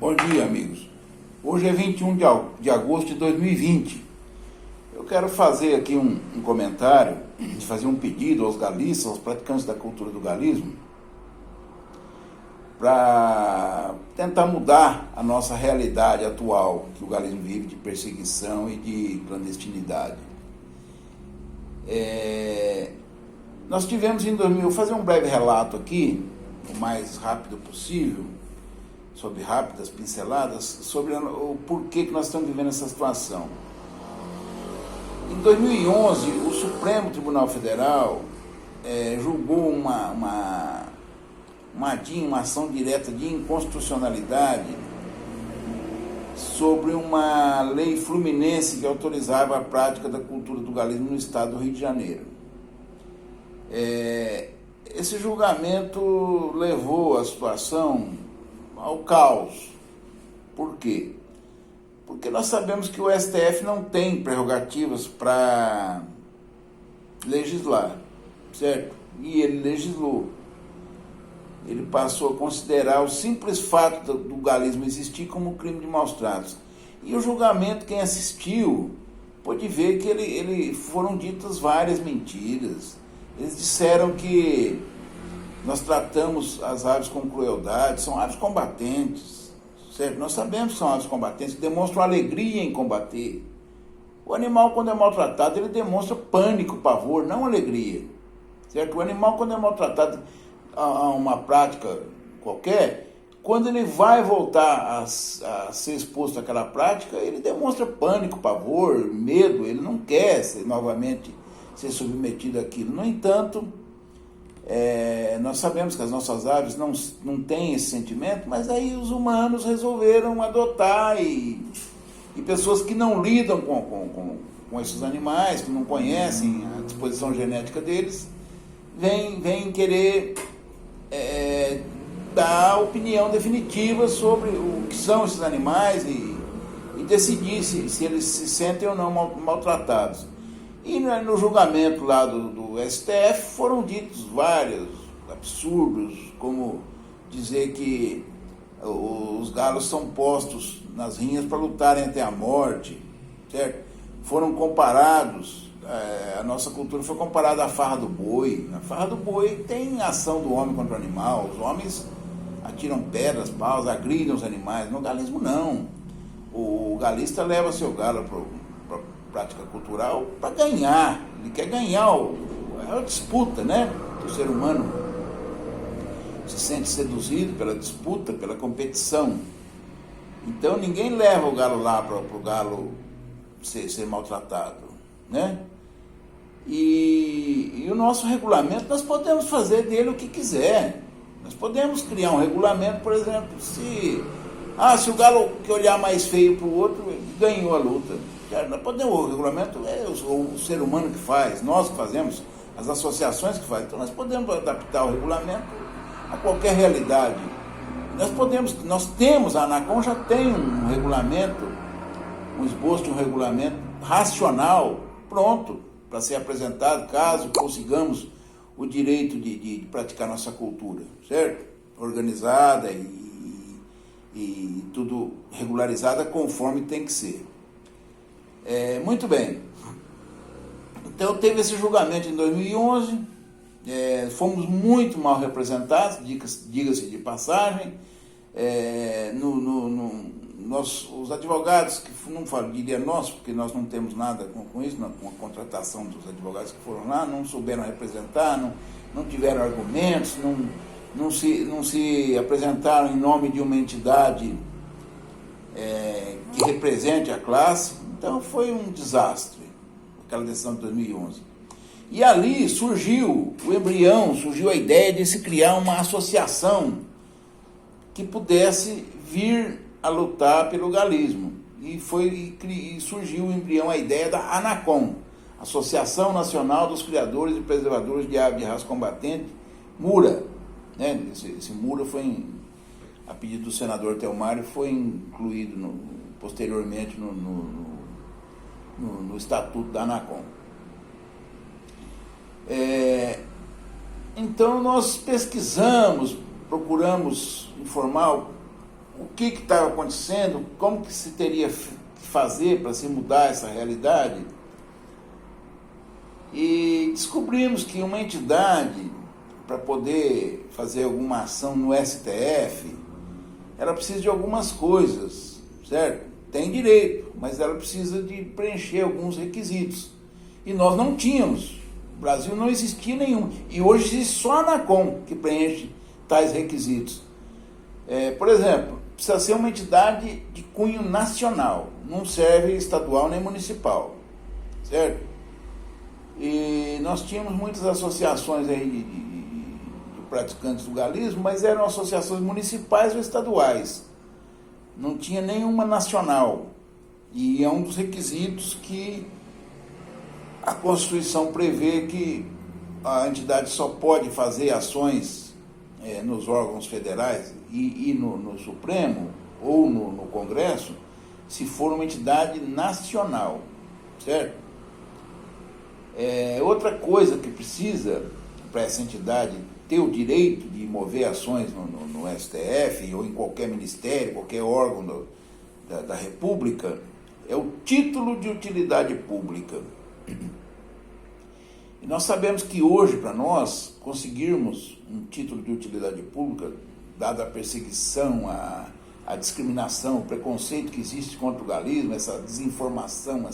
Bom dia, amigos. Hoje é 21 de agosto de 2020. Eu quero fazer aqui um comentário, fazer um pedido aos galistas, aos praticantes da cultura do galismo, para tentar mudar a nossa realidade atual, que o galismo vive de perseguição e de clandestinidade. Nós tivemos em 2000, vou fazer um breve relato aqui, o mais rápido possível, sobre rápidas pinceladas, sobre o porquê que nós estamos vivendo essa situação. Em 2011, o Supremo Tribunal Federal julgou uma ação direta de inconstitucionalidade sobre uma lei fluminense que autorizava a prática da cultura do galismo no estado do Rio de Janeiro. Esse julgamento levou a situação ao caos. Por quê? Porque nós sabemos que o STF não tem prerrogativas para legislar, certo? E ele legislou. Ele passou a considerar o simples fato do galismo existir como crime de maus-tratos. E o julgamento, quem assistiu, pôde ver que foram ditas várias mentiras. Eles disseram que nós tratamos as aves com crueldade, são aves combatentes, certo? Nós sabemos que são aves combatentes, que demonstram alegria em combater. O animal, quando é maltratado, ele demonstra pânico, pavor, não alegria, certo? O animal, quando é maltratado a uma prática qualquer, quando ele vai voltar a ser exposto àquela prática, ele demonstra pânico, pavor, medo, ele não quer novamente ser submetido àquilo. No entanto, nós sabemos que as nossas aves não têm esse sentimento, mas aí os humanos resolveram adotar e pessoas que não lidam com esses animais, que não conhecem a disposição genética deles, vêm querer dar opinião definitiva sobre o que são esses animais e decidir se eles se sentem ou não maltratados. E no julgamento lá do STF foram ditos vários absurdos, como dizer que os galos são postos nas rinhas para lutarem até a morte, certo? Foram comparados, a nossa cultura foi comparada à farra do boi. Na farra do boi tem ação do homem contra o animal, os homens atiram pedras, paus, agridem os animais. No galismo não. O galista leva seu galo para prática cultural para ganhar, ele quer ganhar, é uma disputa, né? O ser humano se sente seduzido pela disputa, pela competição. Então ninguém leva o galo lá para o galo ser maltratado, né? E o nosso regulamento, nós podemos fazer dele o que quiser. Nós podemos criar um regulamento, por exemplo, se o galo que olhar mais feio para o outro, ganhou a luta. Nós podemos, o regulamento é o ser humano que faz, nós que fazemos, as associações que fazem. Então nós podemos adaptar o regulamento a qualquer realidade. Nós temos, a ANACOM já tem um regulamento, um esboço de um regulamento racional, pronto, para ser apresentado, caso consigamos o direito de praticar nossa cultura, certo? Organizada e tudo regularizada conforme tem que ser. Muito bem. Então teve esse julgamento em 2011, fomos muito mal representados, diga-se de passagem. Os advogados, que não diria nós, porque nós não temos nada com isso, com a contratação dos advogados que foram lá, não souberam representar, não tiveram argumentos, não se apresentaram em nome de uma entidade que represente a classe. Então foi um desastre, aquela decisão de 2011. E ali surgiu a ideia de se criar uma associação que pudesse vir a lutar pelo galismo. E surgiu o embrião, a ideia da ANACOM, Associação Nacional dos Criadores e Preservadores de Aves de Raça Combatente, MURA. Né? Esse MURA foi, a pedido do senador Telmário, foi incluído posteriormente no estatuto da ANACOM. Então nós pesquisamos, procuramos informar o que estava acontecendo, como que se teria que fazer para se mudar essa realidade. E descobrimos que uma entidade, para poder fazer alguma ação no STF, ela precisa de algumas coisas, certo? Tem direito, mas ela precisa de preencher alguns requisitos. E nós não tínhamos. No Brasil não existia nenhum. E hoje existe só a ANACOM que preenche tais requisitos. Por exemplo, precisa ser uma entidade de cunho nacional, não serve estadual nem municipal, certo? E nós tínhamos muitas associações aí de praticantes do galismo, mas eram associações municipais ou estaduais. Não tinha nenhuma nacional. E é um dos requisitos que a Constituição prevê, que a entidade só pode fazer ações nos órgãos federais e no Supremo ou no Congresso, se for uma entidade nacional, certo? Outra coisa que precisa para essa entidade ter o direito de mover ações no STF ou em qualquer ministério, qualquer órgão da República, é o título de utilidade pública. E nós sabemos que hoje, para nós conseguirmos um título de utilidade pública, dada a perseguição, a discriminação, o preconceito que existe contra o galismo, essa desinformação,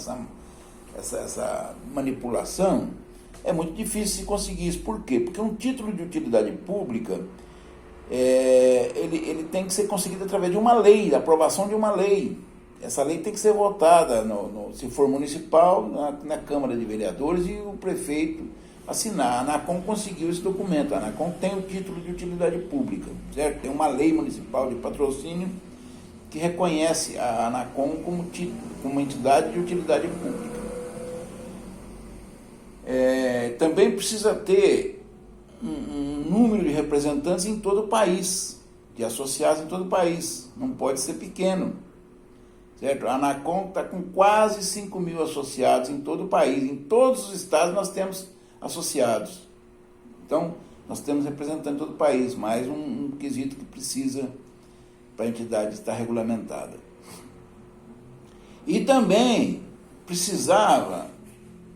essa manipulação, é muito difícil de conseguir isso. Por quê? Porque um título de utilidade pública, ele tem que ser conseguido através de uma lei, da aprovação de uma lei. Essa lei tem que ser votada, se for municipal, na Câmara de Vereadores, e o prefeito assinar. A ANACOM conseguiu esse documento. A ANACOM tem o título de utilidade pública, certo? Tem uma lei municipal de patrocínio que reconhece a ANACOM como uma entidade de utilidade pública. Também precisa ter um número de representantes em todo o país, de associados em todo o país. Não pode ser pequeno. Certo? A ANACOM está com quase 5 mil associados em todo o país. Em todos os estados nós temos associados. Então, nós temos representantes em todo o país, mais um quesito que precisa para a entidade estar regulamentada. E também precisava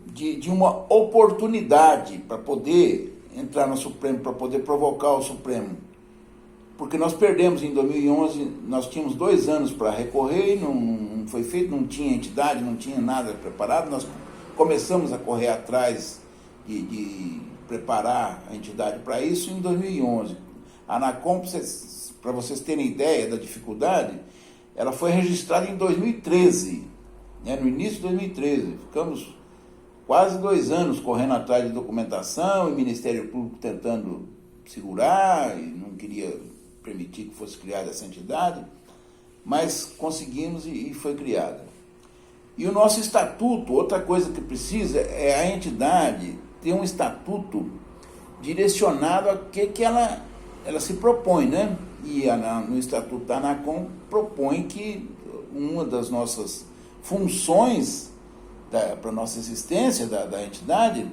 de uma oportunidade para poder entrar no Supremo, para poder provocar o Supremo. Porque nós perdemos em 2011, nós tínhamos 2 anos para recorrer, não foi feito, não tinha entidade, não tinha nada preparado. Nós começamos a correr atrás de preparar a entidade para isso em 2011. A ANACOM, para vocês terem ideia da dificuldade, ela foi registrada em 2013, no início de 2013. Ficamos quase 2 anos correndo atrás de documentação, e o Ministério Público tentando segurar, e não queria permitir que fosse criada essa entidade, mas conseguimos e foi criada. E o nosso estatuto, outra coisa que precisa é a entidade ter um estatuto direcionado a que ela se propõe, né? E no estatuto da ANACOM propõe que uma das nossas funções para a nossa existência da entidade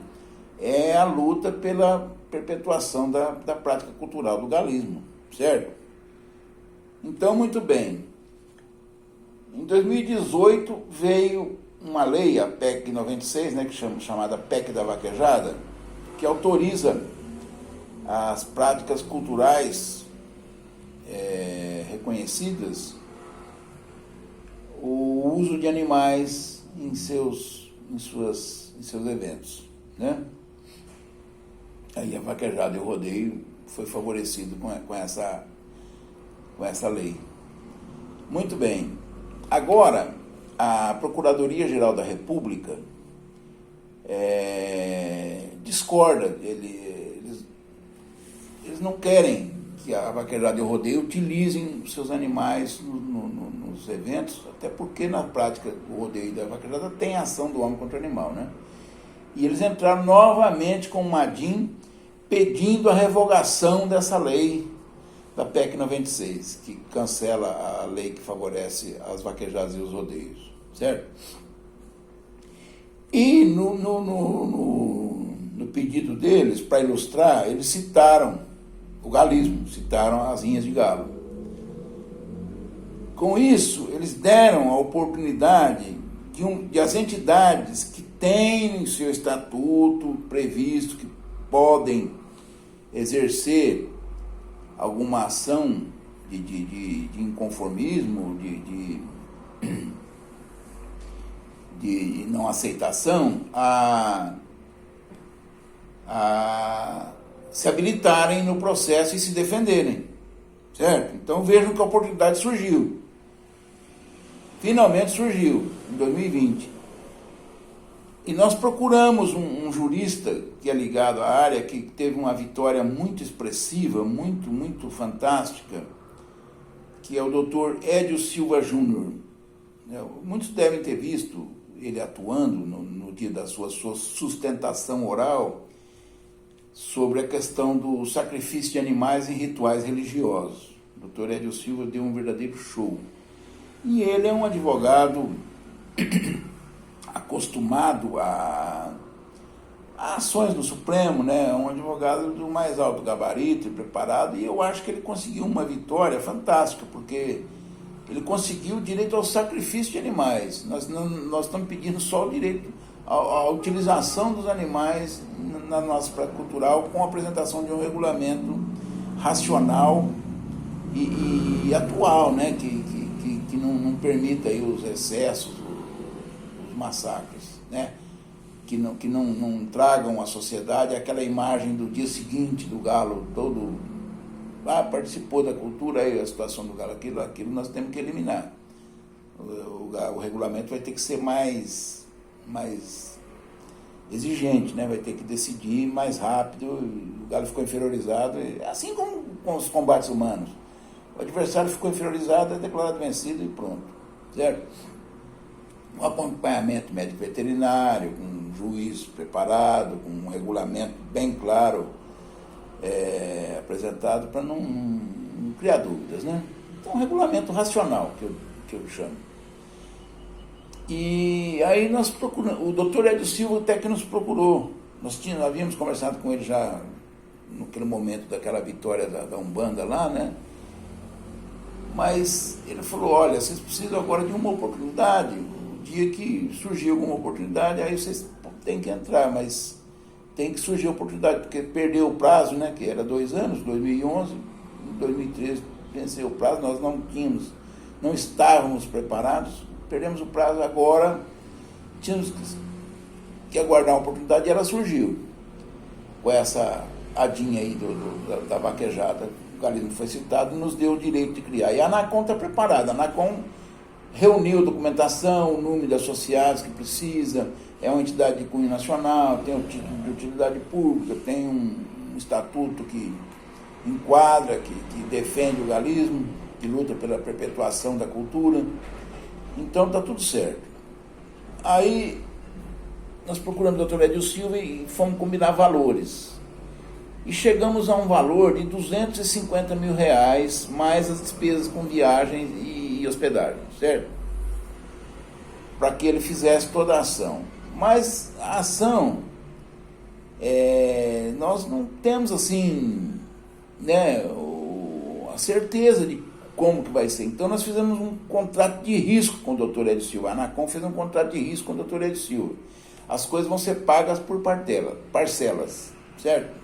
é a luta pela perpetuação da prática cultural do galismo. Certo? Então, muito bem. Em 2018 veio uma lei, a PEC 96, chamada PEC da Vaquejada, que autoriza as práticas culturais reconhecidas, o uso de animais em seus eventos, né? Aí a vaquejada e o rodeio foi favorecido com essa lei. Muito bem. Agora, a Procuradoria-Geral da República discorda. Eles não querem que a vaquejada e o rodeio utilizem seus animais nos eventos, até porque na prática do rodeio e da vaquejada tem ação do homem contra o animal, né? E eles entraram novamente com uma DIN pedindo a revogação dessa lei da PEC 96, que cancela a lei que favorece as vaquejadas e os rodeios, certo? E no pedido deles, para ilustrar, eles citaram o galismo, citaram as rinhas de galo. Com isso, eles deram a oportunidade de as entidades que têm em seu estatuto previsto que podem exercer alguma ação de inconformismo, de não aceitação, a se habilitarem no processo e se defenderem, certo? Então vejam que a oportunidade surgiu, finalmente surgiu, em 2020. E nós procuramos um jurista que é ligado à área, que teve uma vitória muito expressiva, muito fantástica, que é o Dr. Edio Silva Júnior. Muitos devem ter visto ele atuando no dia da sua sustentação oral sobre a questão do sacrifício de animais em rituais religiosos. O Dr. Edio Silva deu um verdadeiro show. E ele é um advogado acostumado a ações do Supremo, né? Um advogado do mais alto gabarito e preparado, e eu acho que ele conseguiu uma vitória fantástica, porque ele conseguiu o direito ao sacrifício de animais. Nós estamos pedindo só o direito à utilização dos animais na nossa prática cultural, com a apresentação de um regulamento racional e atual, né? Que não permita aí os excessos, os massacres, né? Que não tragam à sociedade aquela imagem do dia seguinte do galo todo, participou da cultura, aí a situação do galo, aquilo nós temos que eliminar. O regulamento vai ter que ser mais exigente, né? Vai ter que decidir mais rápido. O galo ficou inferiorizado, assim como com os combates humanos. O adversário ficou inferiorizado, é declarado vencido e pronto, certo? Um acompanhamento médico veterinário, com um juiz preparado, com um regulamento bem claro apresentado para não criar dúvidas, né? Então, um regulamento racional, que eu chamo. E aí nós procuramos, o doutor Edio Silva até que nos procurou, nós havíamos conversado com ele já naquele momento daquela vitória da Umbanda lá, né? Mas ele falou, olha, vocês precisam agora de uma oportunidade, o dia que surgir alguma oportunidade, aí vocês têm que entrar, mas tem que surgir a oportunidade, porque perdeu o prazo, né, que era 2 anos, 2011, em 2013 venceu o prazo, nós não estávamos preparados, perdemos o prazo agora, tínhamos que aguardar uma oportunidade e ela surgiu, com essa adinha aí da vaquejada. O galismo foi citado, nos deu o direito de criar. E a ANACOM está preparada. A ANACOM reuniu documentação, o número de associados que precisa, é uma entidade de cunho nacional, tem o título de utilidade pública, tem um estatuto que enquadra, que defende o galismo, que luta pela perpetuação da cultura. Então está tudo certo. Aí nós procuramos o Dr. Edio Silva e fomos combinar valores. E chegamos a um valor de R$250 mil, mais as despesas com viagens e hospedagem, certo? Para que ele fizesse toda a ação. Mas a ação, nós não temos assim, né, a certeza de como que vai ser. Então nós fizemos um contrato de risco com o Dr. Edio Silva. A ANACOM fez um contrato de risco com o Dr. Edio Silva. As coisas vão ser pagas por parcelas, certo?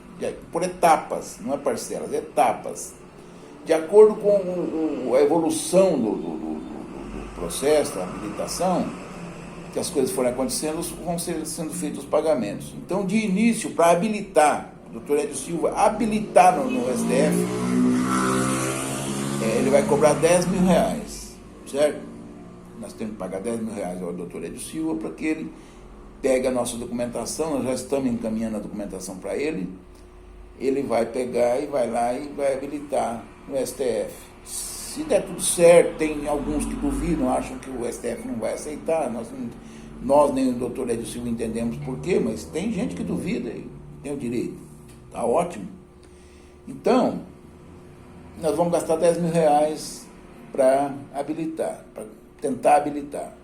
Por etapas, não é parcelas, etapas. De acordo com a evolução do processo, da habilitação, que as coisas forem acontecendo, vão sendo feitos os pagamentos. Então, de início, para habilitar, o Dr. Edio Silva habilitar no STF, ele vai cobrar R$10 mil, certo? Nós temos que pagar R$10 mil ao Dr. Edio Silva para que ele pegue a nossa documentação, nós já estamos encaminhando a documentação para ele. Ele vai pegar e vai lá e vai habilitar no STF. Se der tudo certo, tem alguns que duvidam, acham que o STF não vai aceitar, nós nem o doutor Edio Silva entendemos por quê, mas tem gente que duvida e tem o direito. Tá ótimo. Então, nós vamos gastar R$10 mil para habilitar, para tentar habilitar.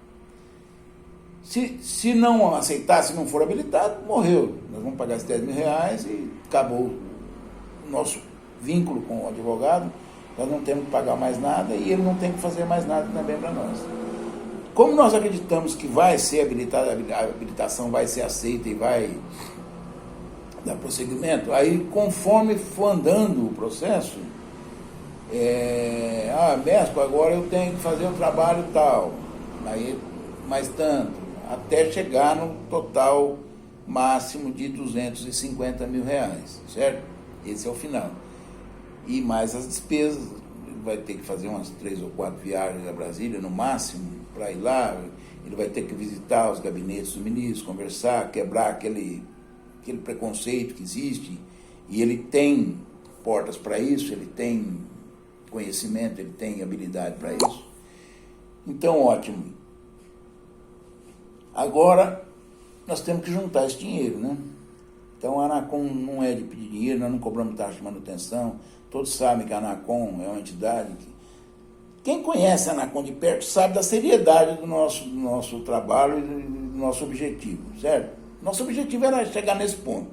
Se não aceitar, se não for habilitado, morreu. Nós vamos pagar esses R$10 mil e acabou o nosso vínculo com o advogado. Nós não temos que pagar mais nada e ele não tem que fazer mais nada também para nós. Como nós acreditamos que vai ser habilitada, a habilitação vai ser aceita e vai dar prosseguimento, aí conforme for andando o processo, mestre, agora eu tenho que fazer um trabalho tal, aí mais tanto, até chegar no total máximo de R$250 mil, certo? Esse é o final. E mais as despesas, ele vai ter que fazer umas 3 ou 4 viagens a Brasília, no máximo, para ir lá, ele vai ter que visitar os gabinetes dos ministros, conversar, quebrar aquele preconceito que existe, e ele tem portas para isso, ele tem conhecimento, ele tem habilidade para isso. Então, ótimo. Agora, nós temos que juntar esse dinheiro, né? Então, a Anacom não é de pedir dinheiro, nós não cobramos taxa de manutenção, todos sabem que a Anacom é uma entidade que... Quem conhece a Anacom de perto sabe da seriedade do nosso trabalho e do nosso objetivo, certo? Nosso objetivo era chegar nesse ponto.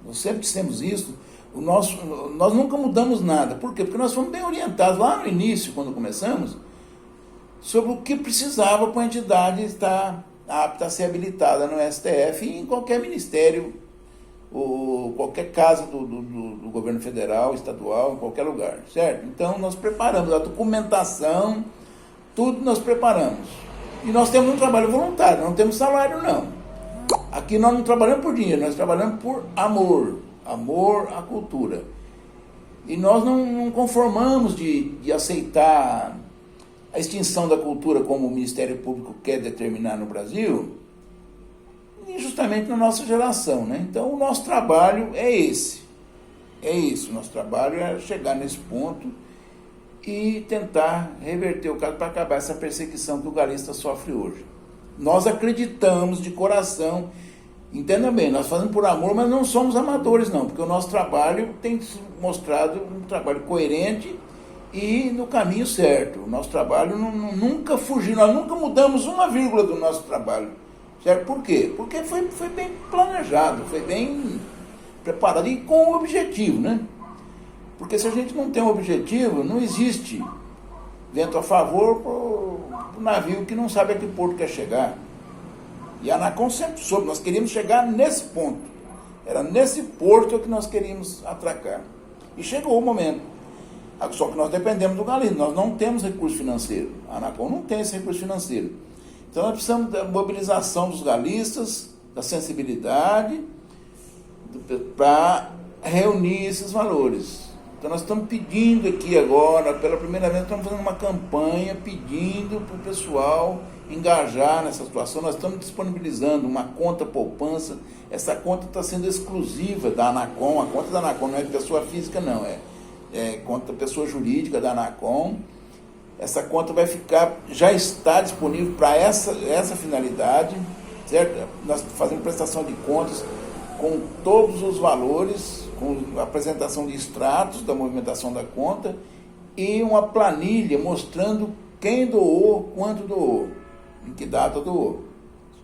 Nós sempre dissemos isso, nós nunca mudamos nada. Por quê? Porque nós fomos bem orientados lá no início, quando começamos, sobre o que precisava para a entidade estar apta a ser habilitada no STF e em qualquer ministério, ou qualquer casa do governo federal, estadual, em qualquer lugar, certo? Então, nós preparamos a documentação, tudo nós preparamos. E nós temos um trabalho voluntário, não temos salário, não. Aqui nós não trabalhamos por dinheiro, nós trabalhamos por amor à cultura. E nós não conformamos de aceitar a extinção da cultura como o Ministério Público quer determinar no Brasil, justamente na nossa geração, né? Então, o nosso trabalho é esse. É isso, o nosso trabalho é chegar nesse ponto e tentar reverter o caso para acabar essa perseguição que o galista sofre hoje. Nós acreditamos de coração, entenda bem, nós fazemos por amor, mas não somos amadores não, porque o nosso trabalho tem se mostrado um trabalho coerente e no caminho certo. O nosso trabalho nunca fugiu, nós nunca mudamos uma vírgula do nosso trabalho. Certo? Por quê? Porque foi bem planejado, foi bem preparado e com um objetivo, né? Porque se a gente não tem um objetivo, não existe vento a favor para o navio que não sabe a que porto quer chegar. E a Anacom sempre soube, nós queríamos chegar nesse ponto. Era nesse porto que nós queríamos atracar. E chegou o momento. Só que nós dependemos do galinho, nós não temos recurso financeiro. A Anacom não tem esse recurso financeiro. Então, nós precisamos da mobilização dos galistas, da sensibilidade, para reunir esses valores. Então, nós estamos pedindo aqui agora, pela primeira vez, estamos fazendo uma campanha pedindo para o pessoal engajar nessa situação. Nós estamos disponibilizando uma conta poupança. Essa conta está sendo exclusiva da Anacom. A conta da Anacom não é de pessoa física, não. É conta da pessoa jurídica da Anacom. Essa conta vai ficar, já está disponível para essa finalidade, certo? Nós fazemos prestação de contas com todos os valores, com a apresentação de extratos da movimentação da conta e uma planilha mostrando quem doou, quanto doou, em que data doou,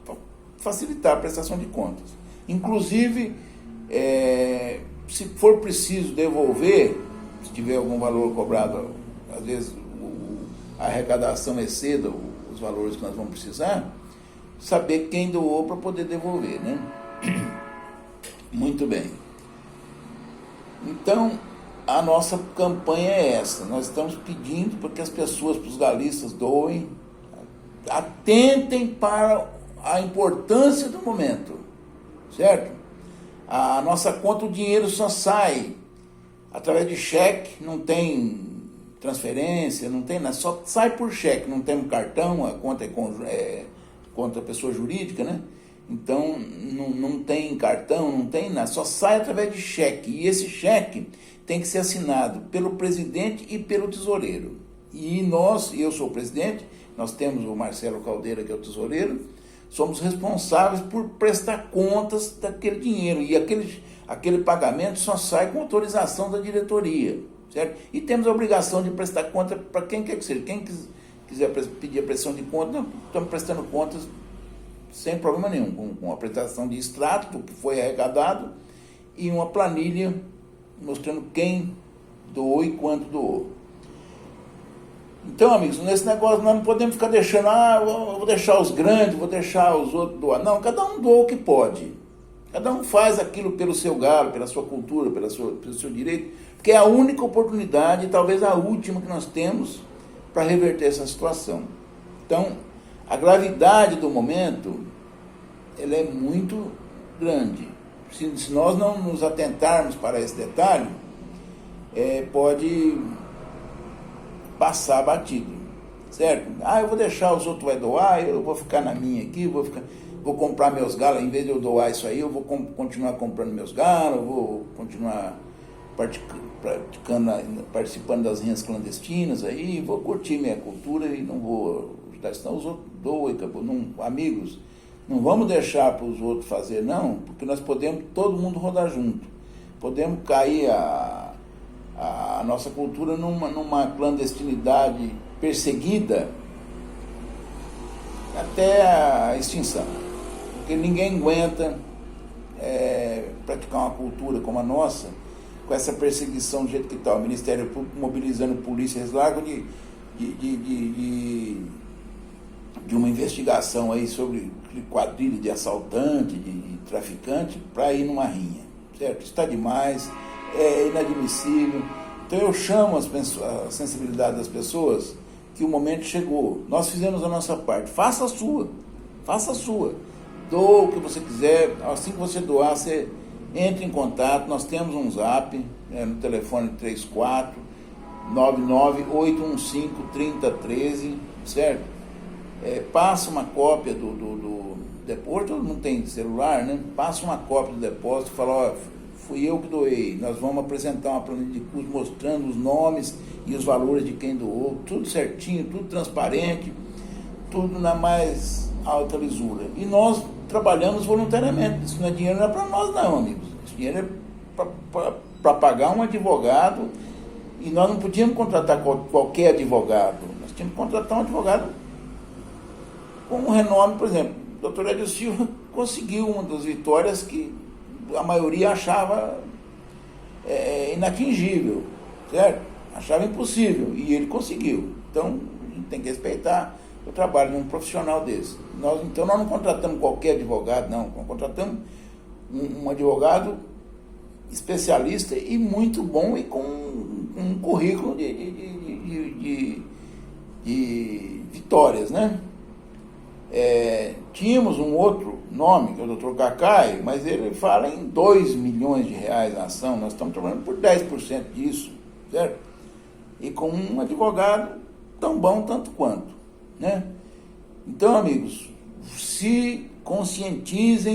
para facilitar a prestação de contas. Inclusive, se for preciso devolver, se tiver algum valor cobrado, às vezes a arrecadação exceda os valores que nós vamos precisar, saber quem doou para poder devolver, né? Muito bem. Então, a nossa campanha é essa. Nós estamos pedindo para que as pessoas, para os galistas, doem, atentem para a importância do momento, certo? A nossa conta, o dinheiro só sai através de cheque, não tem transferência, não tem nada, só sai por cheque, não tem um cartão, a conta é conta pessoa jurídica, né? Então, não tem cartão, não tem nada, só sai através de cheque. E esse cheque tem que ser assinado pelo presidente e pelo tesoureiro. E eu sou o presidente, nós temos o Marcelo Caldeira, que é o tesoureiro, somos responsáveis por prestar contas daquele dinheiro. E aquele pagamento só sai com autorização da diretoria, certo? E temos a obrigação de prestar conta para quem quer que seja. Quem quiser pedir a prestação de conta, nós estamos prestando contas sem problema nenhum, com a apresentação de extrato do que foi arrecadado e uma planilha mostrando quem doou e quanto doou. Então, amigos, nesse negócio nós não podemos ficar deixando, eu vou deixar os grandes, vou deixar os outros doar. Não, cada um doa o que pode. Cada um faz aquilo pelo seu galo, pela sua cultura, pelo seu direito, porque é a única oportunidade, talvez a última que nós temos para reverter essa situação. Então, a gravidade do momento, ela é muito grande. Se nós não nos atentarmos para esse detalhe, pode passar batido, certo? Eu vou deixar, os outros vai doar, eu vou ficar na minha aqui, vou comprar meus galos, em vez de eu doar isso aí, eu vou continuar comprando meus galos, eu vou continuar participando das rinhas clandestinas aí, vou curtir minha cultura e não vou ajudar, senão os outros doam e acabou. Amigos, não vamos deixar para os outros fazer, não, porque nós podemos todo mundo rodar junto, podemos cair a nossa cultura numa clandestinidade perseguida até a extinção, porque ninguém aguenta praticar uma cultura como a nossa, com essa perseguição do jeito que está, o Ministério Público mobilizando polícias largos de uma investigação aí sobre quadrilha de assaltante, de traficante, para ir numa rinha, certo? Está demais, é inadmissível. Então eu chamo a sensibilidade das pessoas que o momento chegou. Nós fizemos a nossa parte. Faça a sua. Doa o que você quiser. Assim que você doar, você entre em contato. Nós temos um zap, no telefone 34-99-815-3013, certo? Passa uma cópia do depósito, todo mundo tem celular, né? Passa uma cópia do depósito e fala, fui eu que doei, nós vamos apresentar uma planilha de custo mostrando os nomes e os valores de quem doou, tudo certinho, tudo transparente, tudo na mais alta lisura. E nós trabalhamos voluntariamente, isso não é dinheiro, não é para nós não, amigos, esse dinheiro é para pagar um advogado, e nós não podíamos contratar qualquer advogado, nós tínhamos que contratar um advogado com um renome. Por exemplo, o doutor Hélio Silva conseguiu uma das vitórias que a maioria achava inatingível, certo? Achava impossível, e ele conseguiu. Então, a gente tem que respeitar o trabalho de um profissional desse. Então, nós não contratamos qualquer advogado, não. Nós contratamos um advogado especialista e muito bom e com um currículo de vitórias, né? Tínhamos um outro nome, que é o Dr. Cacai, mas ele fala em 2 milhões de reais na ação, nós estamos trabalhando por 10% disso, certo? E com um advogado tão bom tanto quanto, né? Então, amigos, se conscientizem